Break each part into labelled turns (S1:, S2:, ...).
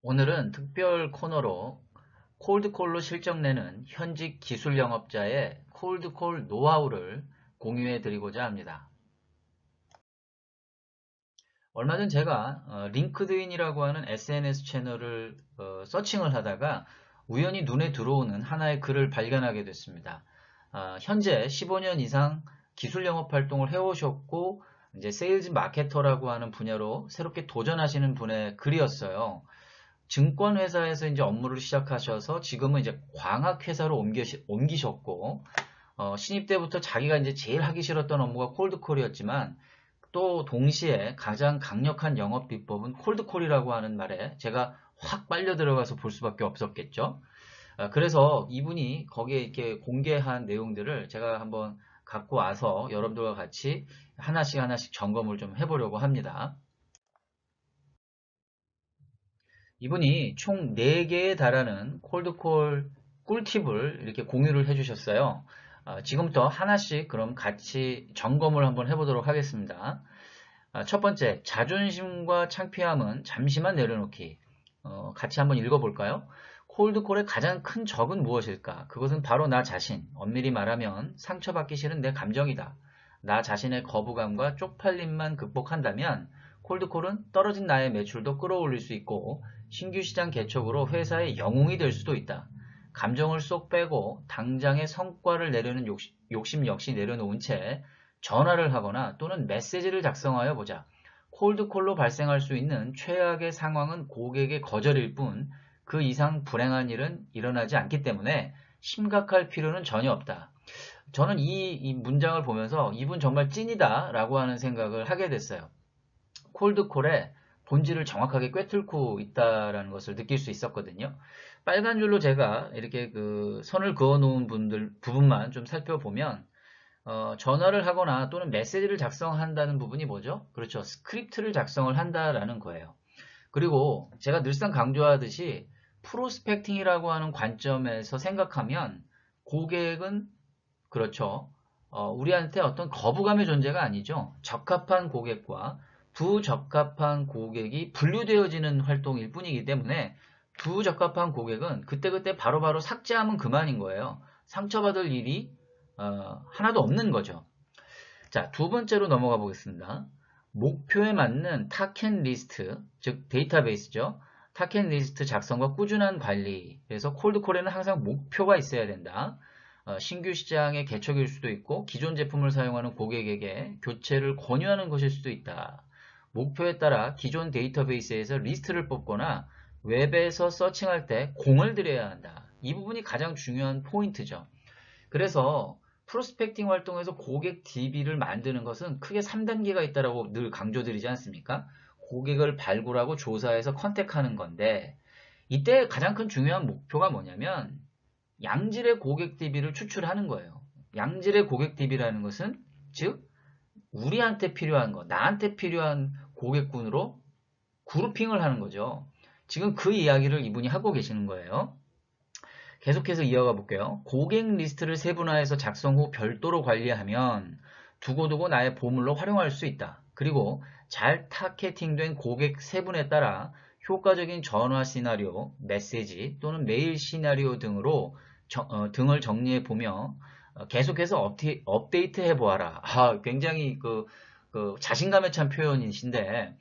S1: 오늘은 특별 코너로 콜드콜로 실적 내는 현직 기술 영업자의 콜드콜 노하우를 공유해 드리고자 합니다. 얼마 전 제가 링크드인이라고 하는 SNS 채널을 서칭을 하다가 우연히 눈에 들어오는 하나의 글을 발견하게 됐습니다. 현재 15년 이상 기술 영업 활동을 해오셨고 이제 세일즈 마케터라고 하는 분야로 새롭게 도전하시는 분의 글이었어요. 증권회사에서 이제 업무를 시작하셔서 지금은 이제 광학회사로 옮기셨고, 신입 때부터 자기가 이제 제일 하기 싫었던 업무가 콜드콜이었지만, 또 동시에 가장 강력한 영업 비법은 콜드콜이라고 하는 말에 제가 확 빨려 들어가서 볼 수밖에 없었겠죠. 그래서 이분이 거기에 이렇게 공개한 내용들을 제가 한번 갖고 와서 여러분들과 같이 하나씩 하나씩 점검을 좀 해보려고 합니다. 이분이 총 4개에 달하는 콜드콜 꿀팁을 이렇게 공유를 해주셨어요. 지금부터 하나씩 그럼 같이 점검을 한번 해보도록 하겠습니다. 첫 번째, 자존심과 창피함은 잠시만 내려놓기. 같이 한번 읽어볼까요? 콜드콜의 가장 큰 적은 무엇일까? 그것은 바로 나 자신. 엄밀히 말하면 상처받기 싫은 내 감정이다. 나 자신의 거부감과 쪽팔림만 극복한다면 콜드콜은 떨어진 나의 매출도 끌어올릴 수 있고 신규 시장 개척으로 회사의 영웅이 될 수도 있다. 감정을 쏙 빼고 당장의 성과를 내려는 욕심 역시 내려놓은 채 전화를 하거나 또는 메시지를 작성하여 보자. 콜드콜로 발생할 수 있는 최악의 상황은 고객의 거절일 뿐 그 이상 불행한 일은 일어나지 않기 때문에 심각할 필요는 전혀 없다. 저는 이 문장을 보면서 이분 정말 찐이다 라고 하는 생각을 하게 됐어요. 콜드콜의 본질을 정확하게 꿰뚫고 있다라는 것을 느낄 수 있었거든요. 빨간 줄로 제가 이렇게 그 선을 그어 놓은 부분만 좀 살펴보면 전화를 하거나 또는 메시지를 작성한다는 부분이 뭐죠? 그렇죠. 스크립트를 작성을 한다라는 거예요. 그리고 제가 늘상 강조하듯이 프로스펙팅이라고 하는 관점에서 생각하면 고객은 그렇죠. 우리한테 어떤 거부감의 존재가 아니죠. 적합한 고객과 부적합한 고객이 분류되어지는 활동일 뿐이기 때문에 부적합한 고객은 그때그때 바로바로 삭제하면 그만인 거예요. 상처받을 일이 하나도 없는 거죠. 자, 두 번째로 넘어가 보겠습니다. 목표에 맞는 타켓 리스트, 즉 데이터베이스죠. 타켓 리스트 작성과 꾸준한 관리. 그래서 콜드콜에는 항상 목표가 있어야 된다. 신규 시장의 개척일 수도 있고 기존 제품을 사용하는 고객에게 교체를 권유하는 것일 수도 있다. 목표에 따라 기존 데이터베이스에서 리스트를 뽑거나 웹에서 서칭할 때 공을 들여야 한다. 이 부분이 가장 중요한 포인트죠. 그래서 프로스펙팅 활동에서 고객 DB를 만드는 것은 크게 3단계가 있다고 늘 강조드리지 않습니까? 고객을 발굴하고 조사해서 컨택하는 건데 이때 가장 큰 중요한 목표가 뭐냐면 양질의 고객 DB를 추출하는 거예요. 양질의 고객 DB라는 것은 즉 우리한테 필요한 거, 나한테 필요한 고객군으로 그룹핑을 하는 거죠. 지금 그 이야기를 이분이 하고 계시는 거예요. 계속해서 이어가 볼게요. 고객 리스트를 세분화해서 작성 후 별도로 관리하면 두고두고 나의 보물로 활용할 수 있다. 그리고 잘 타겟팅된 고객 세분에 따라 효과적인 전화 시나리오, 메시지 또는 메일 시나리오 등을 정리해 보며 계속해서 업데이트 해 보아라. 굉장히 그 자신감에 찬 표현이신데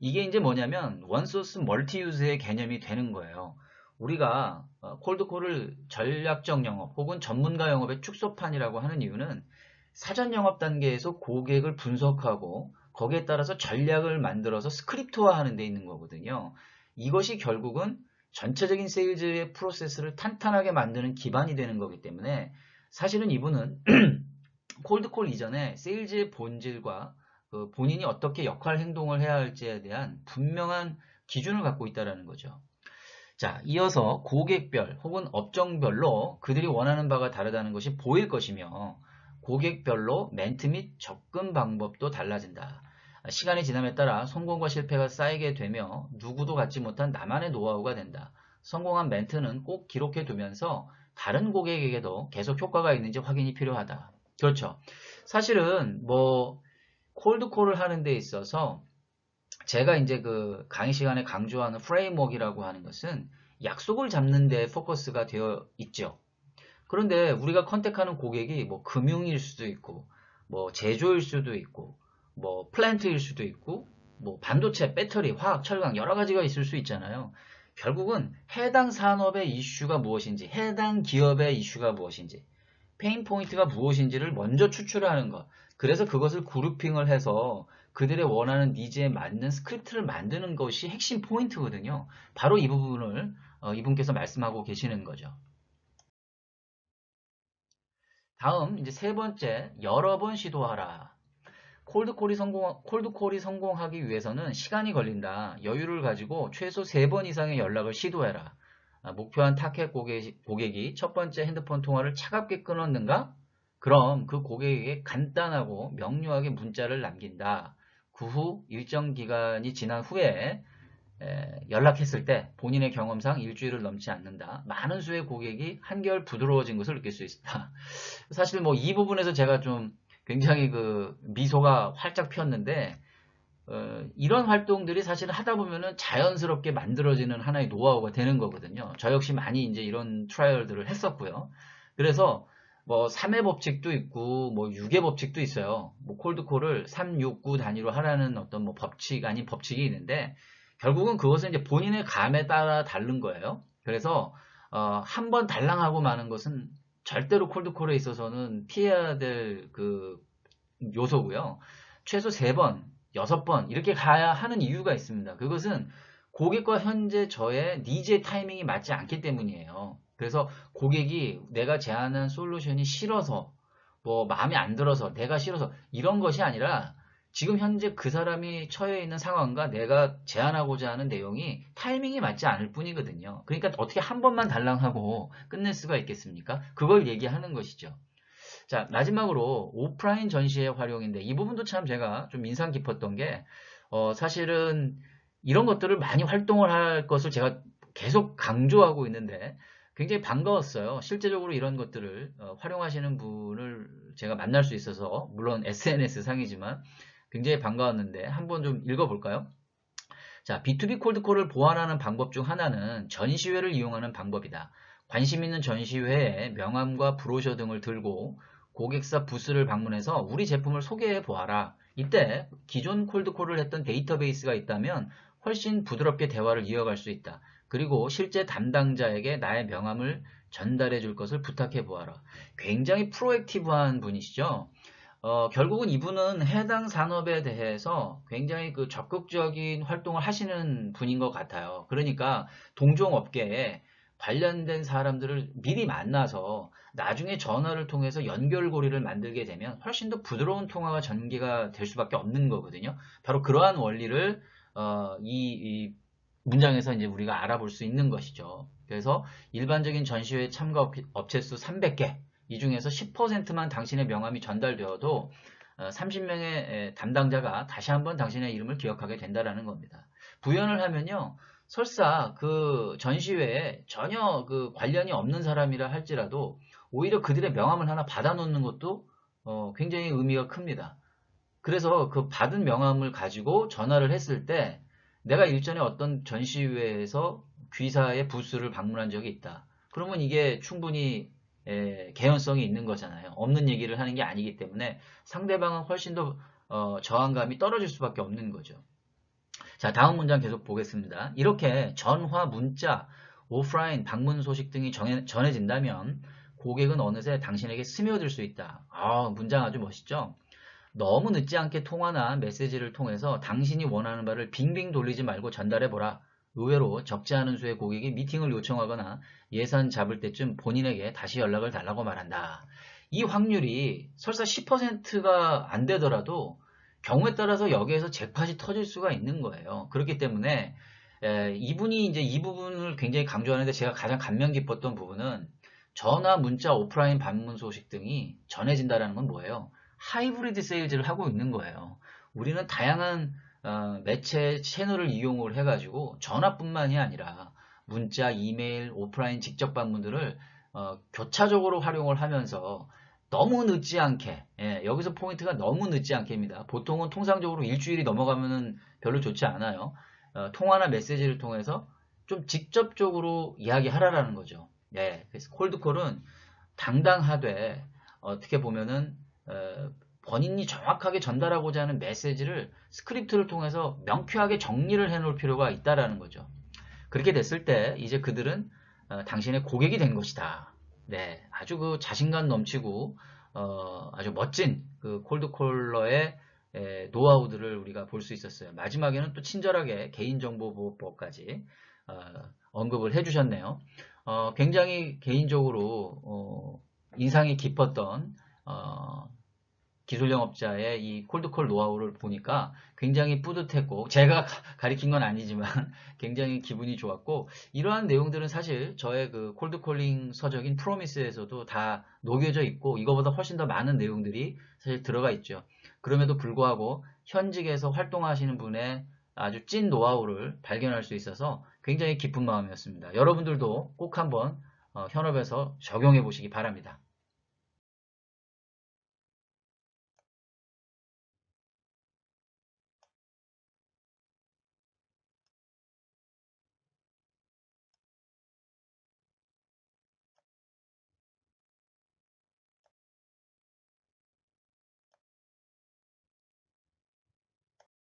S1: 이게 이제 뭐냐면 원소스 멀티 유즈의 개념이 되는 거예요. 우리가 콜드콜을 전략적 영업 혹은 전문가 영업의 축소판이라고 하는 이유는 사전 영업 단계에서 고객을 분석하고 거기에 따라서 전략을 만들어서 스크립트화하는 데 있는 거거든요. 이것이 결국은 전체적인 세일즈의 프로세스를 탄탄하게 만드는 기반이 되는 거기 때문에 사실은 이분은 콜드콜 이전에 세일즈의 본질과 그 본인이 어떻게 역할 행동을 해야 할지에 대한 분명한 기준을 갖고 있다는 거죠. 자, 이어서 고객별 혹은 업종별로 그들이 원하는 바가 다르다는 것이 보일 것이며 고객별로 멘트 및 접근 방법도 달라진다. 시간이 지남에 따라 성공과 실패가 쌓이게 되며 누구도 갖지 못한 나만의 노하우가 된다. 성공한 멘트는 꼭 기록해 두면서 다른 고객에게도 계속 효과가 있는지 확인이 필요하다. 그렇죠. 사실은 콜드콜을 하는 데 있어서 제가 이제 그 강의 시간에 강조하는 프레임워크라고 하는 것은 약속을 잡는 데 포커스가 되어 있죠. 그런데 우리가 컨택하는 고객이 뭐 금융일 수도 있고, 뭐 제조일 수도 있고, 뭐 플랜트일 수도 있고, 뭐 반도체, 배터리, 화학, 철강 여러 가지가 있을 수 있잖아요. 결국은 해당 산업의 이슈가 무엇인지, 해당 기업의 이슈가 무엇인지, 페인 포인트가 무엇인지를 먼저 추출하는 것. 그래서 그것을 그룹핑을 해서 그들의 원하는 니즈에 맞는 스크립트를 만드는 것이 핵심 포인트거든요. 바로 이 부분을 이분께서 말씀하고 계시는 거죠. 다음 이제 세 번째, 여러 번 시도하라. 콜드콜이 성공하기 위해서는 시간이 걸린다. 여유를 가지고 최소 3번 이상의 연락을 시도해라. 목표한 타겟 고객이 첫 번째 핸드폰 통화를 차갑게 끊었는가? 그럼 그 고객에게 간단하고 명료하게 문자를 남긴다. 그 후 일정 기간이 지난 후에 연락했을 때 본인의 경험상 일주일을 넘지 않는다. 많은 수의 고객이 한결 부드러워진 것을 느낄 수 있다. 사실 뭐 이 부분에서 제가 좀 굉장히 그 미소가 활짝 피었는데 이런 활동들이 사실 하다 보면은 자연스럽게 만들어지는 하나의 노하우가 되는 거거든요. 저 역시 많이 이제 이런 트라이얼들을 했었고요. 그래서 뭐 3의 법칙도 있고 뭐 6의 법칙도 있어요. 뭐 콜드콜을 3, 6, 9 단위로 하라는 어떤 뭐 법칙 아닌 법칙이 있는데 결국은 그것은 이제 본인의 감에 따라 다른 거예요. 그래서 한 번 달랑하고 마는 것은 절대로 콜드콜에 있어서는 피해야 될 그 요소고요. 최소 3번, 6번 이렇게 가야 하는 이유가 있습니다. 그것은 고객과 현재 저의 니즈의 타이밍이 맞지 않기 때문이에요. 그래서 고객이 내가 제안한 솔루션이 싫어서 뭐 마음에 안 들어서 내가 싫어서 이런 것이 아니라 지금 현재 그 사람이 처해 있는 상황과 내가 제안하고자 하는 내용이 타이밍이 맞지 않을 뿐이거든요. 그러니까 어떻게 한 번만 달랑하고 끝낼 수가 있겠습니까? 그걸 얘기하는 것이죠. 자, 마지막으로 오프라인 전시의 활용인데 이 부분도 참 제가 좀 인상 깊었던 게 사실은 이런 것들을 많이 활동을 할 것을 제가 계속 강조하고 있는데 굉장히 반가웠어요. 실제적으로 이런 것들을 활용하시는 분을 제가 만날 수 있어서 물론 SNS 상이지만 굉장히 반가웠는데 한번 좀 읽어볼까요? 자, B2B 콜드콜을 보완하는 방법 중 하나는 전시회를 이용하는 방법이다. 관심 있는 전시회에 명함과 브로셔 등을 들고 고객사 부스를 방문해서 우리 제품을 소개해 보아라. 이때 기존 콜드콜을 했던 데이터베이스가 있다면 훨씬 부드럽게 대화를 이어갈 수 있다. 그리고 실제 담당자에게 나의 명함을 전달해 줄 것을 부탁해 보아라. 굉장히 프로액티브한 분이시죠? 결국은 이분은 해당 산업에 대해서 굉장히 그 적극적인 활동을 하시는 분인 것 같아요. 그러니까 동종업계에 관련된 사람들을 미리 만나서 나중에 전화를 통해서 연결고리를 만들게 되면 훨씬 더 부드러운 통화가 전개가 될 수밖에 없는 거거든요. 바로 그러한 원리를 이 문장에서 이제 우리가 알아볼 수 있는 것이죠. 그래서 일반적인 전시회 참가 업체 수 300개, 이 중에서 10%만 당신의 명함이 전달되어도 30명의 담당자가 다시 한번 당신의 이름을 기억하게 된다라는 겁니다. 부연을 하면요. 설사 그 전시회에 전혀 그 관련이 없는 사람이라 할지라도 오히려 그들의 명함을 하나 받아놓는 것도 굉장히 의미가 큽니다. 그래서 그 받은 명함을 가지고 전화를 했을 때 내가 일전에 어떤 전시회에서 귀사의 부스를 방문한 적이 있다. 그러면 이게 충분히 개연성이 있는 거잖아요. 없는 얘기를 하는 게 아니기 때문에 상대방은 훨씬 더 저항감이 떨어질 수밖에 없는 거죠. 자, 다음 문장 계속 보겠습니다. 이렇게 전화, 문자, 오프라인, 방문 소식 등이 전해진다면 고객은 어느새 당신에게 스며들 수 있다. 문장 아주 멋있죠? 너무 늦지 않게 통화나 메시지를 통해서 당신이 원하는 바를 빙빙 돌리지 말고 전달해보라. 의외로 적지 않은 수의 고객이 미팅을 요청하거나 예산 잡을 때쯤 본인에게 다시 연락을 달라고 말한다. 이 확률이 설사 10%가 안 되더라도 경우에 따라서 여기에서 잭팟이 터질 수가 있는 거예요. 그렇기 때문에 이분이 이제 이 부분을 굉장히 강조하는데 제가 가장 감명 깊었던 부분은 전화, 문자, 오프라인 방문 소식 등이 전해진다는 건 뭐예요? 하이브리드 세일즈를 하고 있는 거예요. 우리는 다양한 매체 채널을 이용을 해가지고 전화뿐만이 아니라 문자, 이메일, 오프라인 직접 방문들을 교차적으로 활용을 하면서 너무 늦지 않게, 여기서 포인트가 너무 늦지 않게입니다. 보통은 통상적으로 일주일이 넘어가면은 별로 좋지 않아요. 통화나 메시지를 통해서 좀 직접적으로 이야기하라라는 거죠. 그래서 콜드콜은 당당하되 어떻게 보면은 본인이 정확하게 전달하고자 하는 메시지를 스크립트를 통해서 명쾌하게 정리를 해놓을 필요가 있다라는 거죠. 그렇게 됐을 때 이제 그들은 당신의 고객이 된 것이다. 아주 그 자신감 넘치고 아주 멋진 그 콜드콜러의 노하우들을 우리가 볼 수 있었어요. 마지막에는 또 친절하게 개인정보보호법까지 언급을 해주셨네요. 굉장히 개인적으로 인상이 깊었던 기술 영업자의 이 콜드콜 노하우를 보니까 굉장히 뿌듯했고, 제가 가리킨 건 아니지만 굉장히 기분이 좋았고, 이러한 내용들은 사실 저의 그 콜드콜링 서적인 프로미스에서도 다 녹여져 있고, 이거보다 훨씬 더 많은 내용들이 사실 들어가 있죠. 그럼에도 불구하고 현직에서 활동하시는 분의 아주 찐 노하우를 발견할 수 있어서 굉장히 기쁜 마음이었습니다. 여러분들도 꼭 한번 현업에서 적용해 보시기 바랍니다.